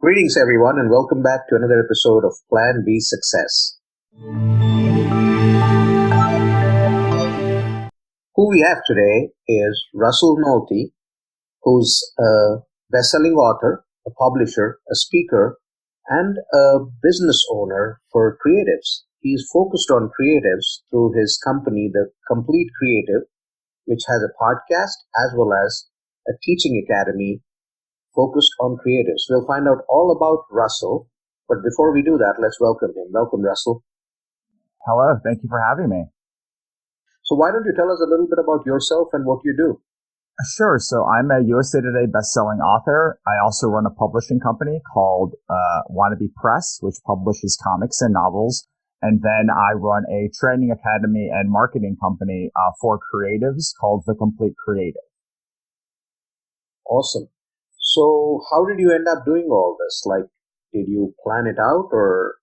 Greetings, everyone, and welcome back to another episode of Plan B Success. Who we have today is Russell Nohelty, who's a best-selling author, a publisher, a speaker, and a business owner for creatives. He's focused on creatives through his company, The Complete Creative, which has a podcast as well as a teaching academy focused on creatives. We'll find out all about Russell, but before we do that, let's welcome him. Welcome, Russell. Hello, thank you for having me. So why don't you tell us a little bit about yourself and what you do? Sure. So I'm a USA Today best-selling author. I also run a publishing company called Wannabe Press, which publishes comics and novels. And then I run a training academy and marketing company for creatives called The Complete Creative. Awesome. So how did you end up doing all this? Like, did you plan it out, or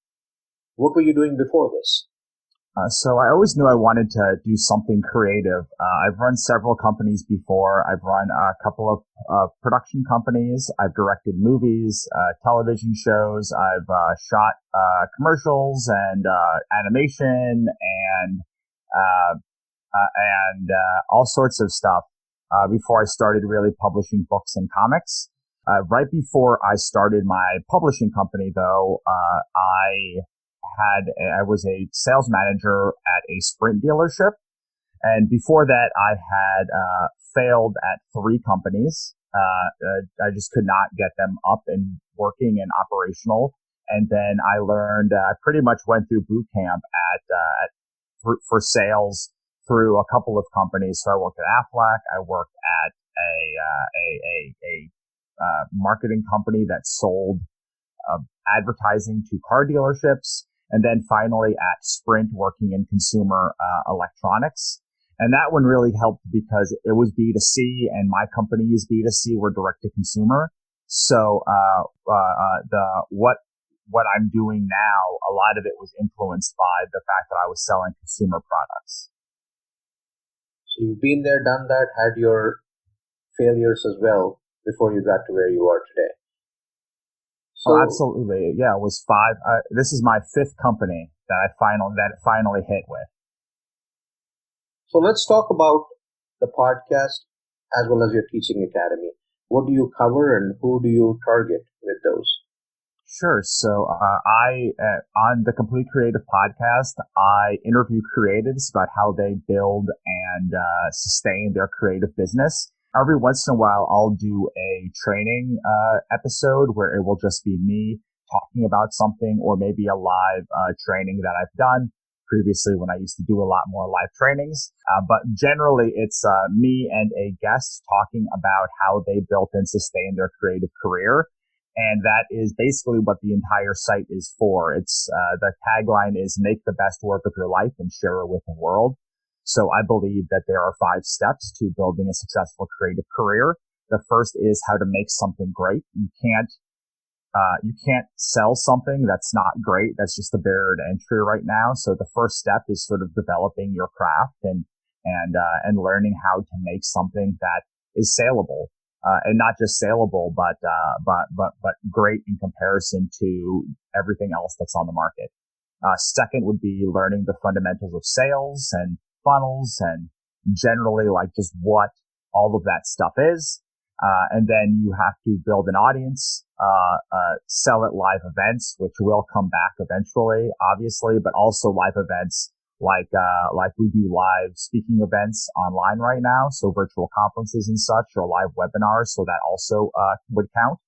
what were you doing before this? So I always knew I wanted to do something creative. I've run several companies before. I've run a couple of production companies. I've directed movies, television shows. I've shot commercials and animation and all sorts of stuff before I started really publishing books and comics. Right before I started my publishing company, though, I was a sales manager at a Sprint dealership. And before that, I had failed at 3 companies. I just could not get them up and working and operational. And then I learned, I pretty much went through boot camp for sales through a couple of companies. So I worked at Aflac. I worked at a marketing company that sold advertising to car dealerships. And then finally at Sprint, working in consumer electronics. And that one really helped because it was B2C and my company is B2C. We're direct to consumer. So what I'm doing now, a lot of it was influenced by the fact that I was selling consumer products. So you've been there, done that, had your failures as well before you got to where you are today. So, absolutely. Yeah, it was 5. This is my 5th company that it finally hit with. So let's talk about the podcast as well as your teaching academy. What do you cover and who do you target with those? Sure. So on the Complete Creative podcast, I interview creatives about how they build and sustain their creative business. Every once in a while, I'll do a training episode where it will just be me talking about something, or maybe a live training that I've done previously when I used to do a lot more live trainings. But generally, it's me and a guest talking about how they built and sustained their creative career. And that is basically what the entire site is for. It's the tagline is make the best work of your life and share it with the world. So I believe that there are 5 steps to building a successful creative career. The first is how to make something great. You can't sell something that's not great. That's just a barrier to entry right now. So the first step is sort of developing your craft and learning how to make something that is saleable. And not just saleable, but great in comparison to everything else that's on the market. Second would be learning the fundamentals of sales and funnels and generally like just what all of that stuff is. And then you have to build an audience, sell at live events, which will come back eventually, obviously, but also live events like we do live speaking events online right now. So virtual conferences and such, or live webinars. So that also, would count.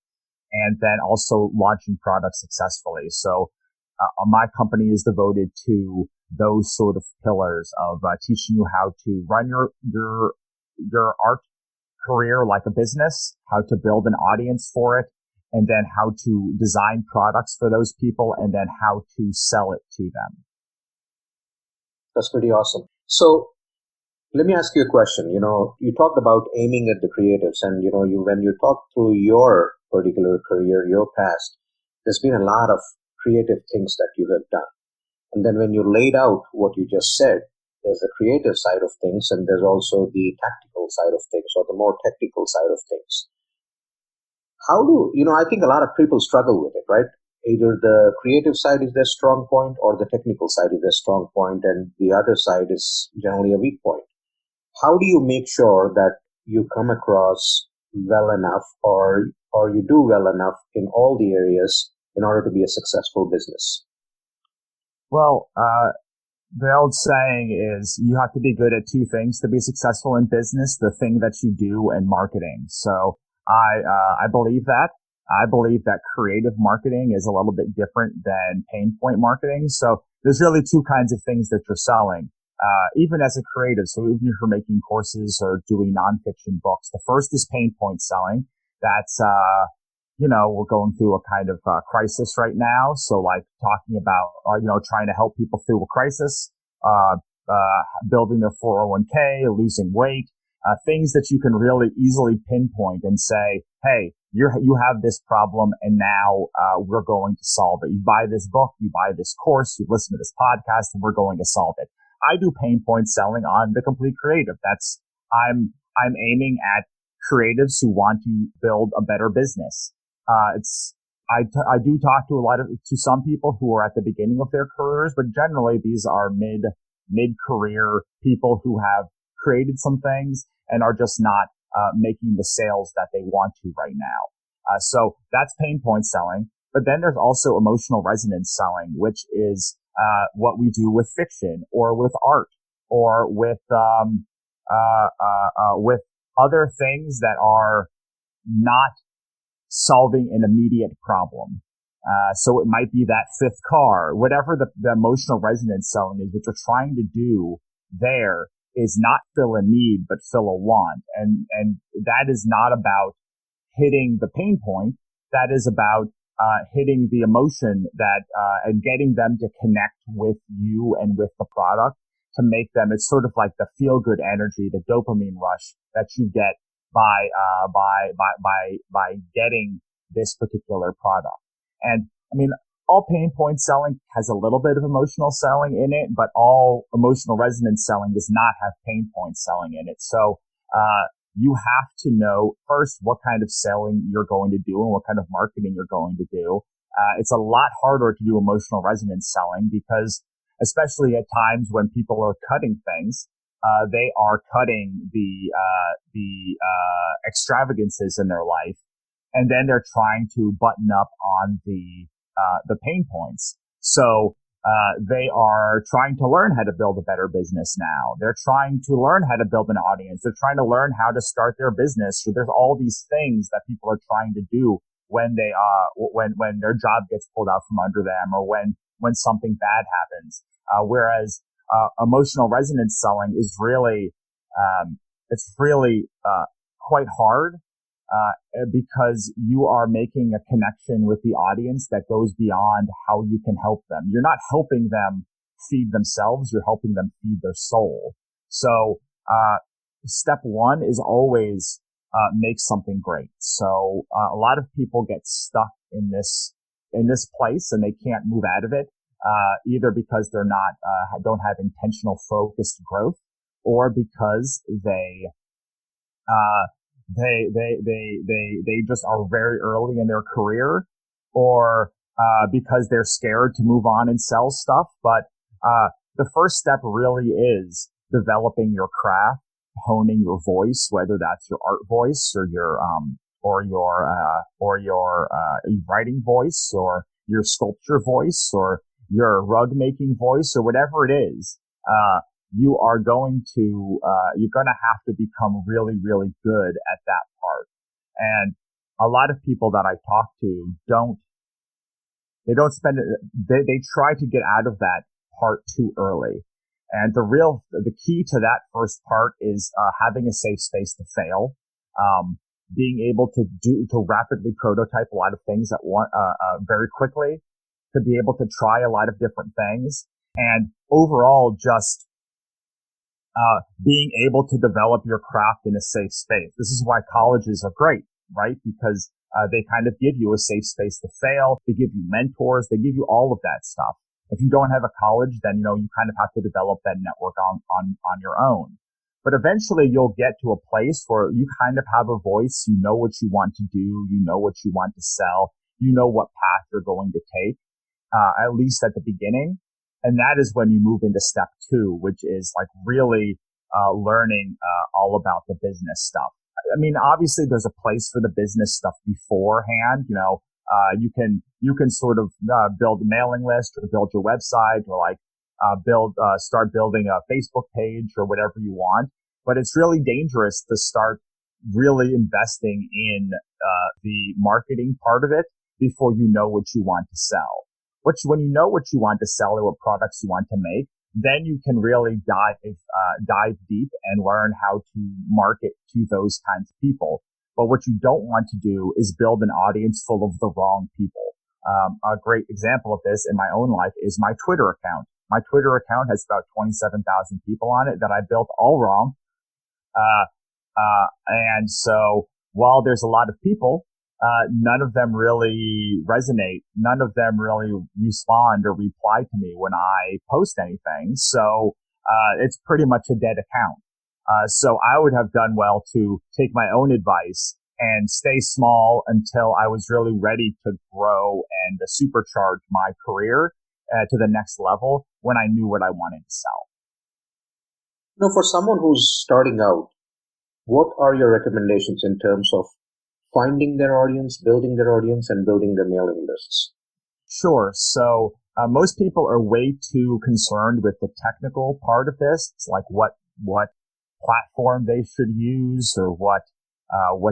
And then also launching products successfully. So, my company is devoted to those sort of pillars of teaching you how to run your art career like a business, how to build an audience for it, and then how to design products for those people, and then how to sell it to them. That's pretty awesome. So let me ask you a question. You talked about aiming at the creatives, and when you talk through your particular career, your past, there's been a lot of creative things that you have done. And then when you laid out what you just said, there's the creative side of things, and there's also the tactical side of things, or the more technical side of things. I think a lot of people struggle with it, right? Either the creative side is their strong point or the technical side is their strong point, and the other side is generally a weak point. How do you make sure that you come across well enough, or you do well enough in all the areas in order to be a successful business? Well, the old saying is you have to be good at two things to be successful in business, the thing that you do and marketing. So I believe that. I believe that creative marketing is a little bit different than pain point marketing. So there's really two kinds of things that you're selling, even as a creative. So even if you're making courses or doing nonfiction books, the first is pain point selling. That's, we're going through a kind of crisis right now. So like talking about, trying to help people through a crisis, building their 401k, losing weight, things that you can really easily pinpoint and say, hey, you have this problem and now, we're going to solve it. You buy this book, you buy this course, you listen to this podcast, and we're going to solve it. I do pain point selling on the complete creative. I'm aiming at creatives who want to build a better business. I do talk to some people who are at the beginning of their careers, but generally these are mid-career people who have created some things and are just not, making the sales that they want to right now. So that's pain point selling. But then there's also emotional resonance selling, which is, what we do with fiction or with art or with other things that are not solving an immediate problem. So it might be that fifth car, whatever the emotional resonance selling is. What you're trying to do there is not fill a need, but fill a want. And that is not about hitting the pain point. That is about, hitting the emotion and getting them to connect with you and with the product to make them, it's sort of like the feel good energy, the dopamine rush that you get by getting this particular product. And I mean, all pain point selling has a little bit of emotional selling in it, but all emotional resonance selling does not have pain point selling in it. So, you have to know first what kind of selling you're going to do and what kind of marketing you're going to do. It's a lot harder to do emotional resonance selling because especially at times when people are cutting things, they are cutting the extravagances in their life, and then they're trying to button up on the pain points. So they are trying to learn how to build a better business now. They're trying to learn how to build an audience. They're trying to learn how to start their business. So there's all these things that people are trying to do when when their job gets pulled out from under them or when something bad happens. Whereas emotional resonance selling is really, quite hard, because you are making a connection with the audience that goes beyond how you can help them. You're not helping them feed themselves. You're helping them feed their soul. So, step one is always, make something great. So, a lot of people get stuck in this place and they can't move out of it. Either because they're not, don't have intentional focused growth, or because they just are very early in their career, or, because they're scared to move on and sell stuff. But, the first step really is developing your craft, honing your voice, whether that's your art voice or your writing voice or your sculpture voice or your rug making voice or whatever it is. You're going to have to become really, really good at that part. And a lot of people that I talk to they try to get out of that part too early. And the key to that first part is, having a safe space to fail. Being able to rapidly prototype a lot of things at one, very quickly, to be able to try a lot of different things, and overall just, being able to develop your craft in a safe space. This is why colleges are great, right? Because, they kind of give you a safe space to fail. They give you mentors. They give you all of that stuff. If you don't have a college, then, you kind of have to develop that network on your own. But eventually you'll get to a place where you kind of have a voice. You know what you want to do. You know what you want to sell. You know what path you're going to take, at least at the beginning. And that is when you move into step 2, which is like really learning all about the business stuff. I mean, obviously there's a place for the business stuff beforehand. You can sort of build a mailing list or build your website or like start building a Facebook page or whatever you want. But it's really dangerous to start really investing in the marketing part of it before you know what you want to sell. When you know what you want to sell or what products you want to make, then you can really dive deep and learn how to market to those kinds of people. But what you don't want to do is build an audience full of the wrong people. A great example of this in my own life is my Twitter account. My Twitter account has about 27,000 people on it that I built all wrong. And so while there's a lot of people, none of them really resonate. None of them really respond or reply to me when I post anything. So, it's pretty much a dead account. So I would have done well to take my own advice and stay small until I was really ready to grow and supercharge my career to the next level when I knew what I wanted to sell. Now, for someone who's starting out, what are your recommendations in terms of finding their audience, building their audience, and building their mailing lists? Sure. So most people are way too concerned with the technical part of this. It's like what platform they should use or what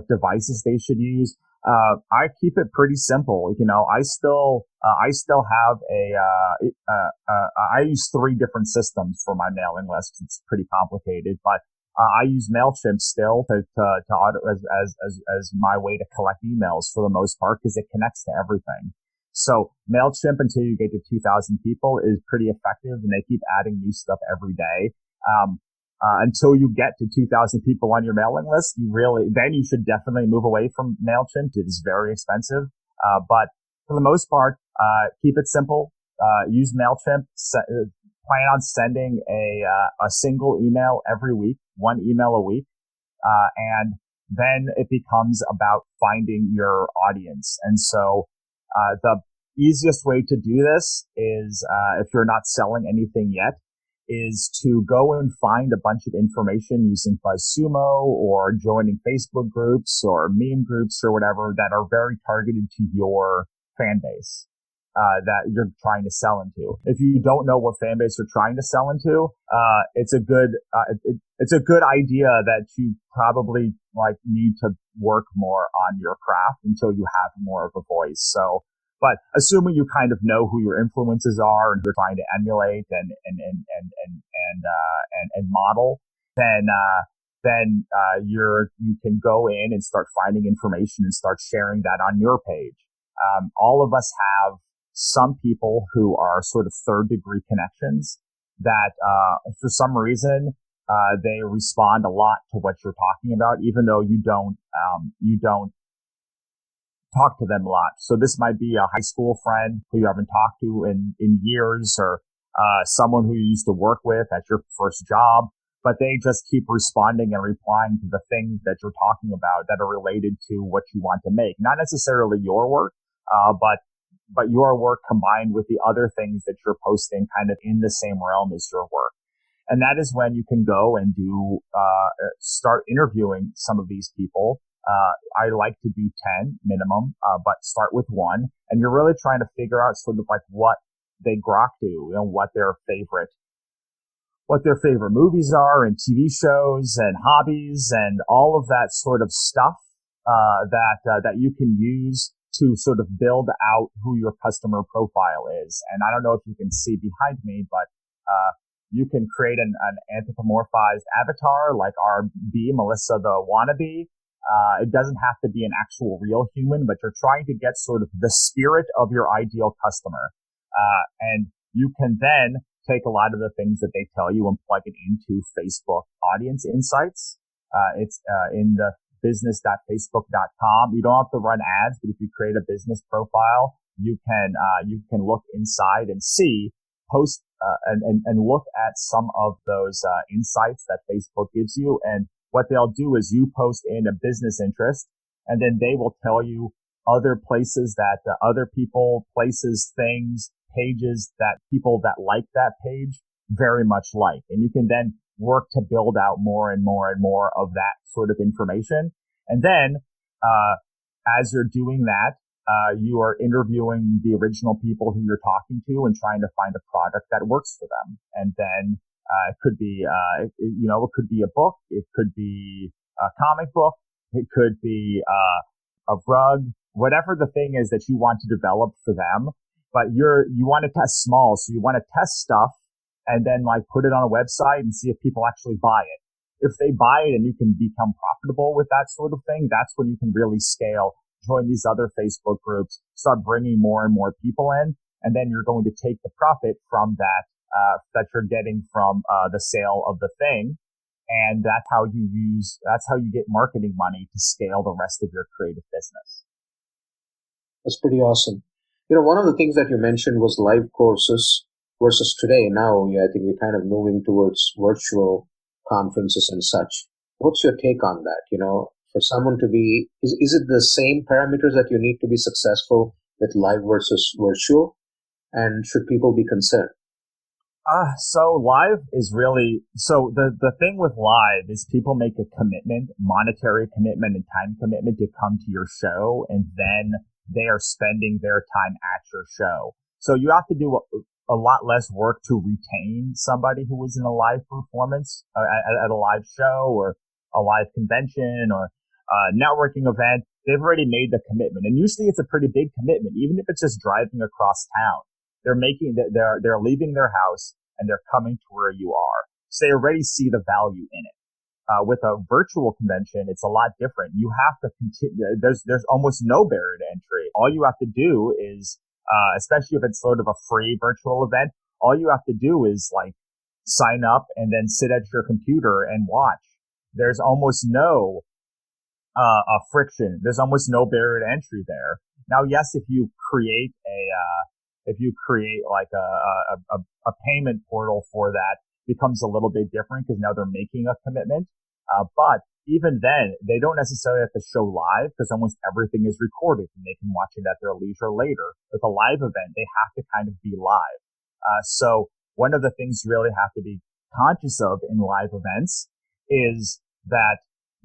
devices they should use. I keep it pretty simple. I still have I use 3 different systems for my mailing list. It's pretty complicated, but I use MailChimp still to auto as my way to collect emails for the most part because it connects to everything. So MailChimp until you get to 2,000 people is pretty effective, and they keep adding new stuff every day. Until you get to 2,000 people on your mailing list, then you should definitely move away from MailChimp. It is very expensive. But for the most part, keep it simple. Use MailChimp. Plan on sending a single email every week, 1 email a week. And then it becomes about finding your audience. And so, the easiest way to do this is, if you're not selling anything yet, is to go and find a bunch of information using BuzzSumo or joining Facebook groups or meme groups or whatever that are very targeted to your fan base that you're trying to sell into. If you don't know what fan base you're trying to sell into, it's a good idea that you probably need to work more on your craft until you have more of a voice. So, but assuming you kind of know who your influences are and you're trying to emulate and model, then you can go in and start finding information and start sharing that on your page. All of us have some people who are sort of 3rd-degree connections that, for some reason, they respond a lot to what you're talking about, even though you don't talk to them a lot. So this might be a high school friend who you haven't talked to in years, or someone who you used to work with at your first job, but they just keep responding and replying to the things that you're talking about that are related to what you want to make. Not necessarily your work, but your work combined with the other things that you're posting kind of in the same realm as your work. And that is when you can go and start interviewing some of these people. I like to do 10 minimum, but start with 1. And you're really trying to figure out sort of like what they grok to, what their favorite movies are and TV shows and hobbies and all of that sort of stuff, that you can use to sort of build out who your customer profile is. And I don't know if you can see behind me, but, you can create an anthropomorphized avatar like our bee, Melissa the wannabe. It doesn't have to be an actual real human, but you're trying to get sort of the spirit of your ideal customer. And you can then take a lot of the things that they tell you and plug it into Facebook audience insights. It's in the business.facebook.com. You don't have to run ads, but if you create a business profile, you can look inside and see post and look at some of those insights that Facebook gives you. And what they'll do is you post in a business interest, and then they will tell you other places that other people, places, things, pages that people that like that page very much like. And you can then work to build out more and more and more of that sort of information. And then, as you're doing that, you are interviewing the original people who you're talking to and trying to find a product that works for them. And then, it could be, it could be a book. It could be a comic book. It could be, a rug, whatever the thing is that you want to develop for them. But you want to test small. So you want to test stuff and then like put it on a website and see if people actually buy it. If they buy it and you can become profitable with that sort of thing, that's when you can really scale, join these other Facebook groups, start bringing more and more people in. And then you're going to take the profit from that, that you're getting from, the sale of the thing. And that's how you get marketing money to scale the rest of your creative business. That's pretty awesome. One of the things that you mentioned was live courses versus today. Now, I think we're kind of moving towards virtual conferences and such. What's your take on that? For someone to be, is it the same parameters that you need to be successful with live versus virtual? And should people be concerned? So live is really, so the thing with live is people make a commitment, monetary commitment and time commitment to come to your show, and then they are spending their time at your show. So you have to do a lot less work to retain somebody who was in a live performance at a live show or a live convention or a networking event. They've already made the commitment. And usually it's a pretty big commitment, even if it's just driving across town. They're leaving their house and they're coming to where you are. So they already see the value in it. With a virtual convention, it's a lot different. You have to continue. There's almost no barrier to entry. All you have to do is, especially if it's sort of a free virtual event, all you have to do is like sign up and then sit at your computer and watch. There's almost no, friction. There's almost no barrier to entry there. Now, yes, if you create like a payment portal for that, becomes a little bit different because now they're making a commitment. But even then, they don't necessarily have to show live because almost everything is recorded and they can watch it at their leisure later. With a live event, they have to kind of be live. So one of the things you really have to be conscious of in live events is that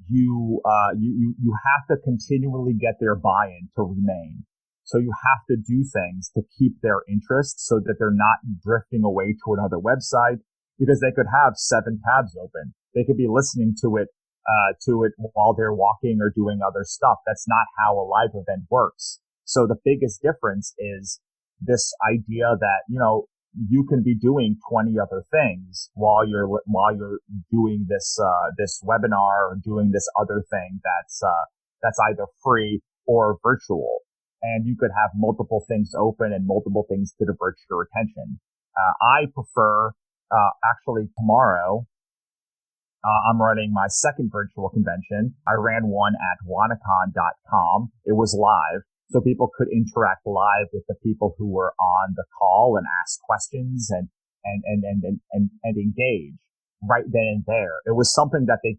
you have to continually get their buy-in to remain. So you have to do things to keep their interest so that they're not drifting away to another website, because they could have 7 tabs open. They could be listening to it while they're walking or doing other stuff. That's not how a live event works. So the biggest difference is this idea that, you can be doing 20 other things while you're doing this webinar or doing this other thing that's either free or virtual. And you could have multiple things open and multiple things to divert your attention. I prefer, actually tomorrow, I'm running my second virtual convention. I ran one at wanacon.com. It was live, so people could interact live with the people who were on the call and ask questions and engage right then and there. It was something that they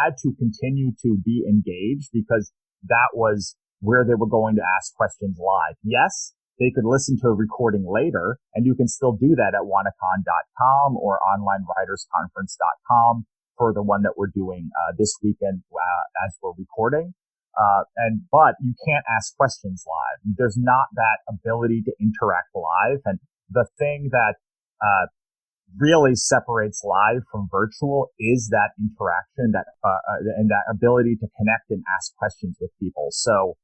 had to continue to be engaged because that was where they were going to ask questions live. Yes, they could listen to a recording later, and you can still do that at wanacon.com or onlinewritersconference.com for the one that we're doing this weekend as we're recording. But you can't ask questions live. There's not that ability to interact live. And the thing that really separates live from virtual is that interaction, and that ability to connect and ask questions with people. So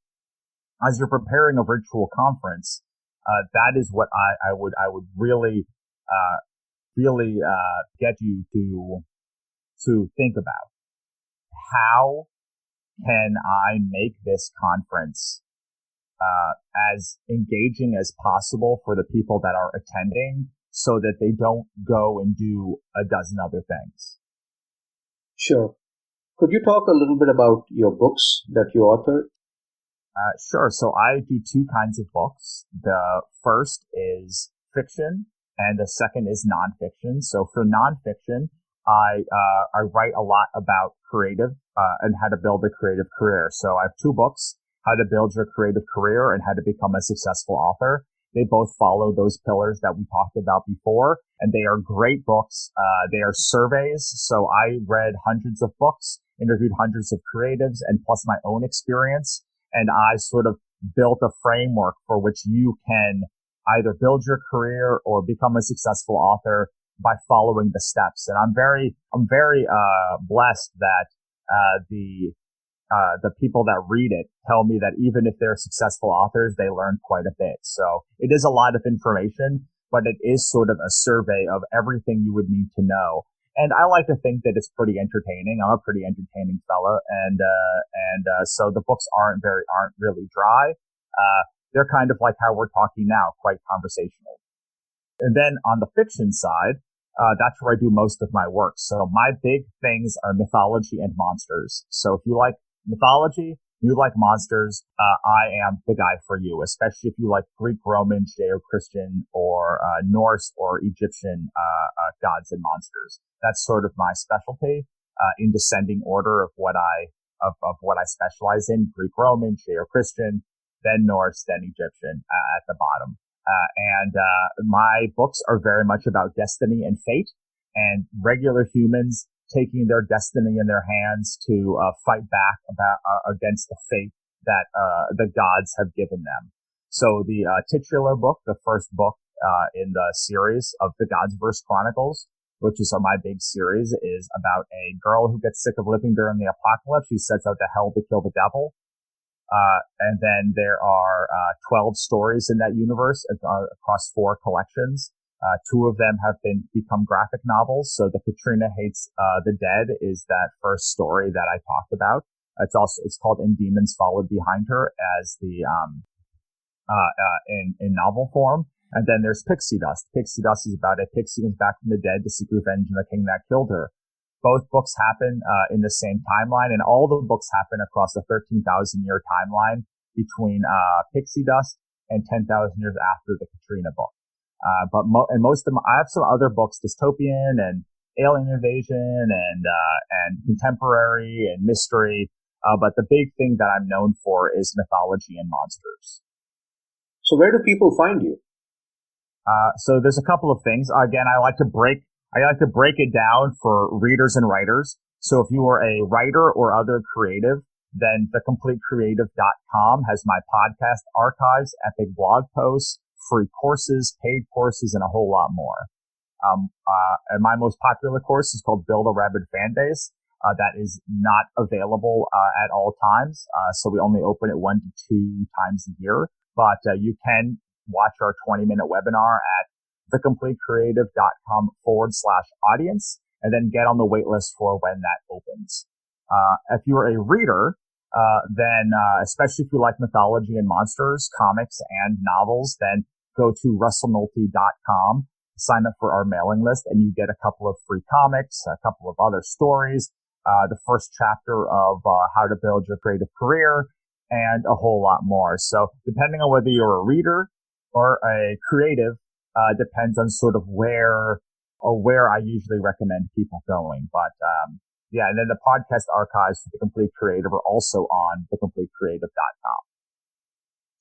as you're preparing a virtual conference, that is what I would really get you to think about. How can I make this conference as engaging as possible for the people that are attending so that they don't go and do a dozen other things? Sure. Could you talk a little bit about your books that you author? Sure. So I do 2 kinds of books. The first is fiction and the second is nonfiction. So for nonfiction, I write a lot about creative, and how to build a creative career. So I have two books, How to Build Your Creative Career and How to Become a Successful Author. They both follow those pillars that we talked about before, and they are great books. They are surveys. So I read hundreds of books, interviewed hundreds of creatives, and plus my own experience. And I sort of built a framework for which you can either build your career or become a successful author by following the steps. And I'm very blessed that, the people that read it tell me that even if they're successful authors, they learn quite a bit. So it is a lot of information, but it is sort of a survey of everything you would need to know. And I like to think that it's pretty entertaining. I'm a pretty entertaining fella. So the books aren't really dry. They're kind of like how we're talking now, quite conversational. And then on the fiction side, that's where I do most of my work. So my big things are mythology and monsters. So if you like mythology, you like monsters, I am the guy for you, especially if you like Greek, Roman, Judeo-Christian, or Norse or Egyptian gods and monsters. That's sort of my specialty, in descending order of what I specialize in: Greek, Roman, Judeo-Christian, then Norse, then Egyptian at the bottom. My books are very much about destiny and fate and regular humans taking their destiny in their hands to fight back against the fate that the gods have given them. So the titular book, the first book in the series of the Godsverse Chronicles, which is my big series, is about a girl who gets sick of living during the apocalypse. She sets out to hell to kill the devil. And then there are 12 stories in that universe across 4 collections. 2 of them have become graphic novels. So the Katrina Hates the Dead is that first story that I talked about. It's called In Demons Followed Behind Her as the in novel form. And then there's Pixie Dust. Pixie Dust is about a pixie who's back from the dead to seek revenge on the king that killed her. Both books happen in the same timeline, and all the books happen across a 13,000-year timeline between Pixie Dust and 10,000 years after the Katrina book. But most of them, I have some other books, dystopian and alien invasion and contemporary and mystery. But the big thing that I'm known for is mythology and monsters. So where do people find you? So there's a couple of things. Again, I like to break it down for readers and writers. So if you are a writer or other creative, then thecompletecreative.com has my podcast archives, epic blog posts, free courses, paid courses, and a whole lot more. And my most popular course is called Build a Rabid Fan Base. That is not available at all times. So we only open it 1 to 2 times a year. But you can watch our 20-minute webinar at thecompletecreative.com/audience, and then get on the wait list for when that opens. If you're a reader, then especially if you like mythology and monsters, comics and novels, then go to russellnohelty.com, sign up for our mailing list, and you get a couple of free comics, a couple of other stories, the first chapter of How to Build Your Creative Career, and a whole lot more. So depending on whether you're a reader or a creative, depends on sort of where I usually recommend people going. But, and then the podcast archives for The Complete Creative are also on thecompletecreative.com.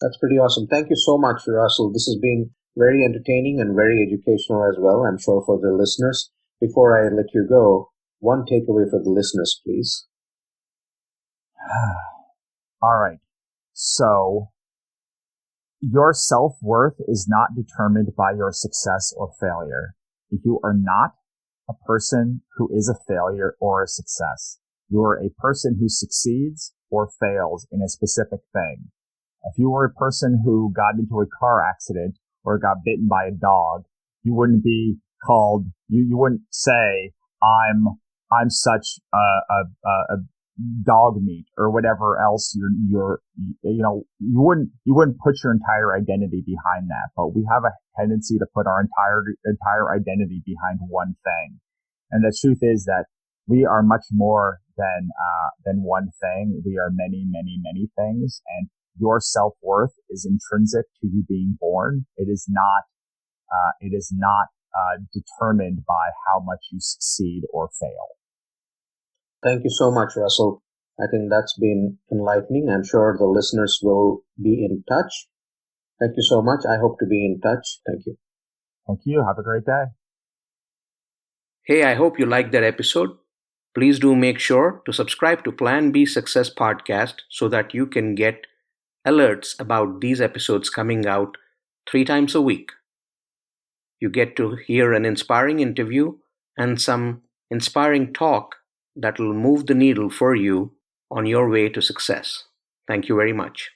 That's pretty awesome. Thank you so much, Russell. This has been very entertaining and very educational as well, I'm sure, for the listeners. Before I let you go, one takeaway for the listeners, please. All right. So, your self-worth is not determined by your success or failure. You are not a person who is a failure or a success. You are a person who succeeds or fails in a specific thing. If you were a person who got into a car accident or got bitten by a dog, you wouldn't be called, you wouldn't say, I'm such a dog meat or whatever else you wouldn't put your entire identity behind that. But we have a tendency to put our entire identity behind one thing. And the truth is that we are much more than one thing. We are many, many, many things. And your self-worth is intrinsic to you being born. It is not It is not determined by how much you succeed or fail. Thank you so much, Russell. I think that's been enlightening. I'm sure the listeners will be in touch. Thank you so much. I hope to be in touch. Thank you. Thank you. Have a great day. Hey, I hope you liked that episode. Please do make sure to subscribe to Plan B Success Podcast so that you can get alerts about these episodes coming out 3 times a week. You get to hear an inspiring interview and some inspiring talk that will move the needle for you on your way to success. Thank you very much.